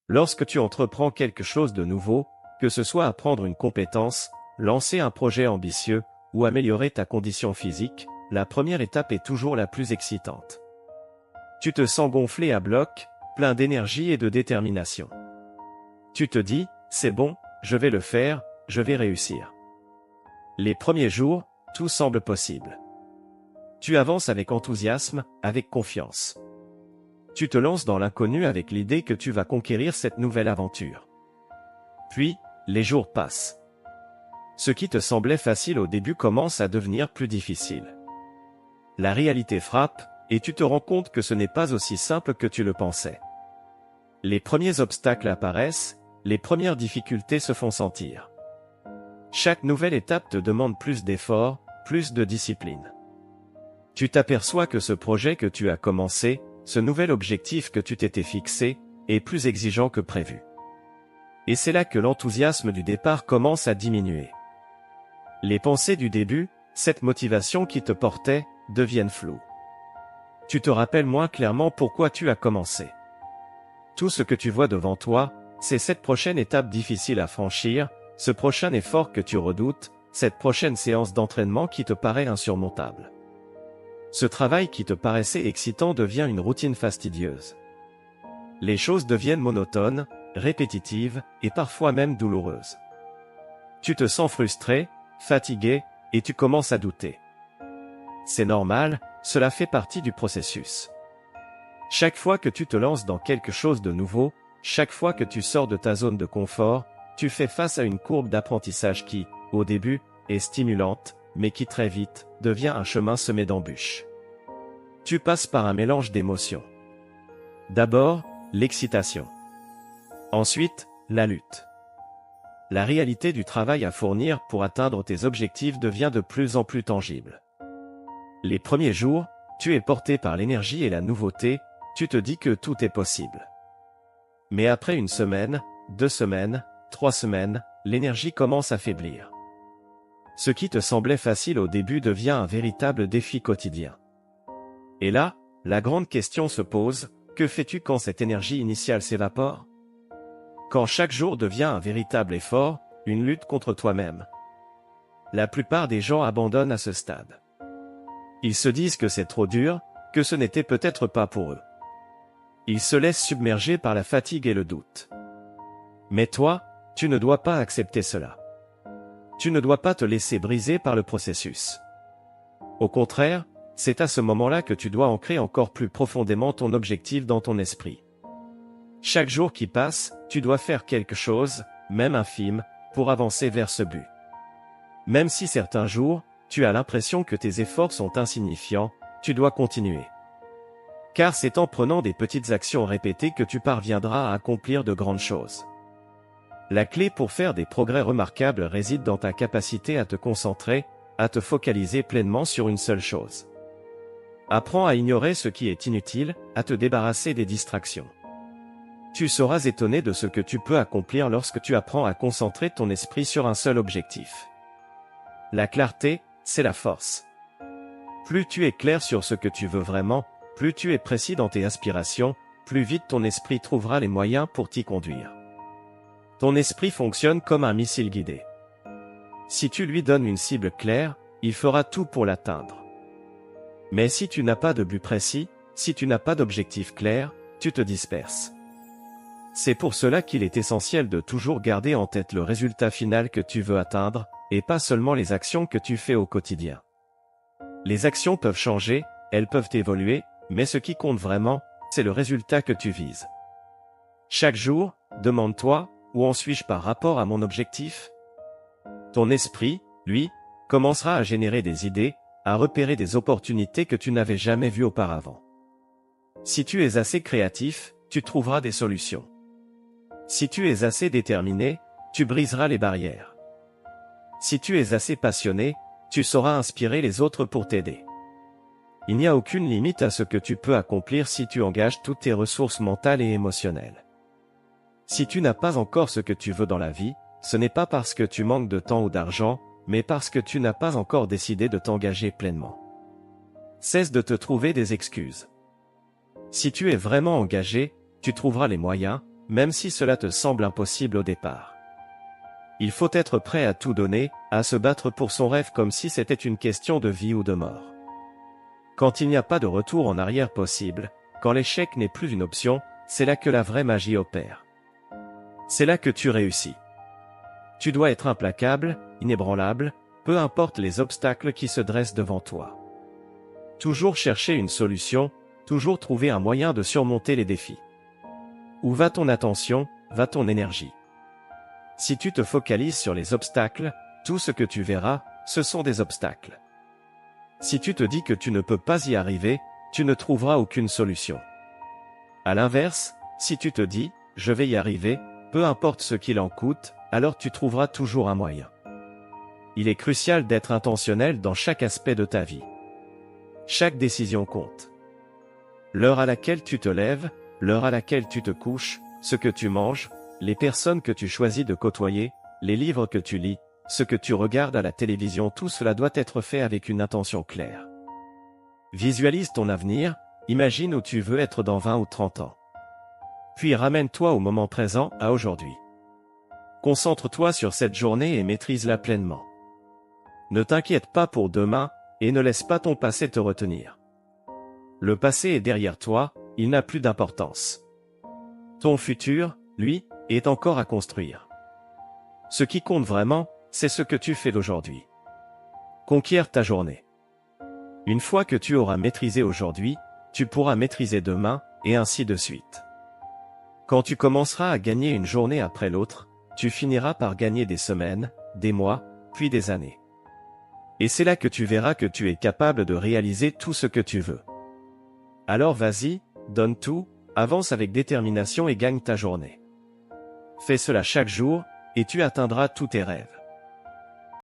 Lorsque tu entreprends quelque chose de nouveau, que ce soit apprendre une compétence, lancer un projet ambitieux, ou améliorer ta condition physique, la première étape est toujours la plus excitante. Tu te sens gonflé à bloc, plein d'énergie et de détermination. Tu te dis, c'est bon, je vais le faire, je vais réussir. Les premiers jours, tout semble possible. Tu avances avec enthousiasme, avec confiance. Tu te lances dans l'inconnu avec l'idée que tu vas conquérir cette nouvelle aventure. Puis, les jours passent. Ce qui te semblait facile au début commence à devenir plus difficile. La réalité frappe, et tu te rends compte que ce n'est pas aussi simple que tu le pensais. Les premiers obstacles apparaissent, les premières difficultés se font sentir. Chaque nouvelle étape te demande plus d'efforts, plus de discipline. Tu t'aperçois que ce projet que tu as commencé, ce nouvel objectif que tu t'étais fixé, est plus exigeant que prévu. Et c'est là que l'enthousiasme du départ commence à diminuer. Les pensées du début, cette motivation qui te portait, deviennent floues. Tu te rappelles moins clairement pourquoi tu as commencé. Tout ce que tu vois devant toi, c'est cette prochaine étape difficile à franchir, ce prochain effort que tu redoutes, cette prochaine séance d'entraînement qui te paraît insurmontable. Ce travail qui te paraissait excitant devient une routine fastidieuse. Les choses deviennent monotones, répétitives, et parfois même douloureuses. Tu te sens frustré, fatigué, et tu commences à douter. C'est normal, cela fait partie du processus. Chaque fois que tu te lances dans quelque chose de nouveau, chaque fois que tu sors de ta zone de confort, tu fais face à une courbe d'apprentissage qui, au début, est stimulante, mais qui très vite, devient un chemin semé d'embûches. Tu passes par un mélange d'émotions. D'abord, l'excitation. Ensuite, la lutte. La réalité du travail à fournir pour atteindre tes objectifs devient de plus en plus tangible. Les premiers jours, tu es porté par l'énergie et la nouveauté, tu te dis que tout est possible. Mais après une semaine, 2 semaines, 3 semaines, l'énergie commence à faiblir. Ce qui te semblait facile au début devient un véritable défi quotidien. Et là, la grande question se pose, que fais-tu quand cette énergie initiale s'évapore? Quand chaque jour devient un véritable effort, une lutte contre toi-même. La plupart des gens abandonnent à ce stade. Ils se disent que c'est trop dur, que ce n'était peut-être pas pour eux. Ils se laissent submerger par la fatigue et le doute. Mais toi, tu ne dois pas accepter cela. Tu ne dois pas te laisser briser par le processus. Au contraire, c'est à ce moment-là que tu dois ancrer encore plus profondément ton objectif dans ton esprit. Chaque jour qui passe, tu dois faire quelque chose, même infime, pour avancer vers ce but. Même si certains jours, tu as l'impression que tes efforts sont insignifiants, tu dois continuer. Car c'est en prenant des petites actions répétées que tu parviendras à accomplir de grandes choses. La clé pour faire des progrès remarquables réside dans ta capacité à te concentrer, à te focaliser pleinement sur une seule chose. Apprends à ignorer ce qui est inutile, à te débarrasser des distractions. Tu seras étonné de ce que tu peux accomplir lorsque tu apprends à concentrer ton esprit sur un seul objectif. La clarté, c'est la force. Plus tu es clair sur ce que tu veux vraiment, plus tu es précis dans tes aspirations, plus vite ton esprit trouvera les moyens pour t'y conduire. Ton esprit fonctionne comme un missile guidé. Si tu lui donnes une cible claire, il fera tout pour l'atteindre. Mais si tu n'as pas de but précis, si tu n'as pas d'objectif clair, tu te disperses. C'est pour cela qu'il est essentiel de toujours garder en tête le résultat final que tu veux atteindre, et pas seulement les actions que tu fais au quotidien. Les actions peuvent changer, elles peuvent évoluer, mais ce qui compte vraiment, c'est le résultat que tu vises. Chaque jour, demande-toi, où en suis-je par rapport à mon objectif? Ton esprit, lui, commencera à générer des idées, à repérer des opportunités que tu n'avais jamais vues auparavant. Si tu es assez créatif, tu trouveras des solutions. Si tu es assez déterminé, tu briseras les barrières. Si tu es assez passionné, tu sauras inspirer les autres pour t'aider. Il n'y a aucune limite à ce que tu peux accomplir si tu engages toutes tes ressources mentales et émotionnelles. Si tu n'as pas encore ce que tu veux dans la vie, ce n'est pas parce que tu manques de temps ou d'argent, mais parce que tu n'as pas encore décidé de t'engager pleinement. Cesse de te trouver des excuses. Si tu es vraiment engagé, tu trouveras les moyens, même si cela te semble impossible au départ. Il faut être prêt à tout donner, à se battre pour son rêve comme si c'était une question de vie ou de mort. Quand il n'y a pas de retour en arrière possible, quand l'échec n'est plus une option, c'est là que la vraie magie opère. C'est là que tu réussis. Tu dois être implacable, inébranlable, peu importe les obstacles qui se dressent devant toi. Toujours chercher une solution, toujours trouver un moyen de surmonter les défis. Où va ton attention, va ton énergie. Si tu te focalises sur les obstacles, tout ce que tu verras, ce sont des obstacles. Si tu te dis que tu ne peux pas y arriver, tu ne trouveras aucune solution. À l'inverse, si tu te dis « je vais y arriver », peu importe ce qu'il en coûte, alors tu trouveras toujours un moyen. Il est crucial d'être intentionnel dans chaque aspect de ta vie. Chaque décision compte. L'heure à laquelle tu te lèves, l'heure à laquelle tu te couches, ce que tu manges, les personnes que tu choisis de côtoyer, les livres que tu lis, ce que tu regardes à la télévision, tout cela doit être fait avec une intention claire. Visualise ton avenir, imagine où tu veux être dans 20 ou 30 ans. Puis ramène-toi au moment présent, à aujourd'hui. Concentre-toi sur cette journée et maîtrise-la pleinement. Ne t'inquiète pas pour demain, et ne laisse pas ton passé te retenir. Le passé est derrière toi, il n'a plus d'importance. Ton futur, lui, est encore à construire. Ce qui compte vraiment, c'est ce que tu fais d'aujourd'hui. Conquiert ta journée. Une fois que tu auras maîtrisé aujourd'hui, tu pourras maîtriser demain, et ainsi de suite. Quand tu commenceras à gagner une journée après l'autre, tu finiras par gagner des semaines, des mois, puis des années. Et c'est là que tu verras que tu es capable de réaliser tout ce que tu veux. Alors vas-y, donne tout, avance avec détermination et gagne ta journée. Fais cela chaque jour, et tu atteindras tous tes rêves.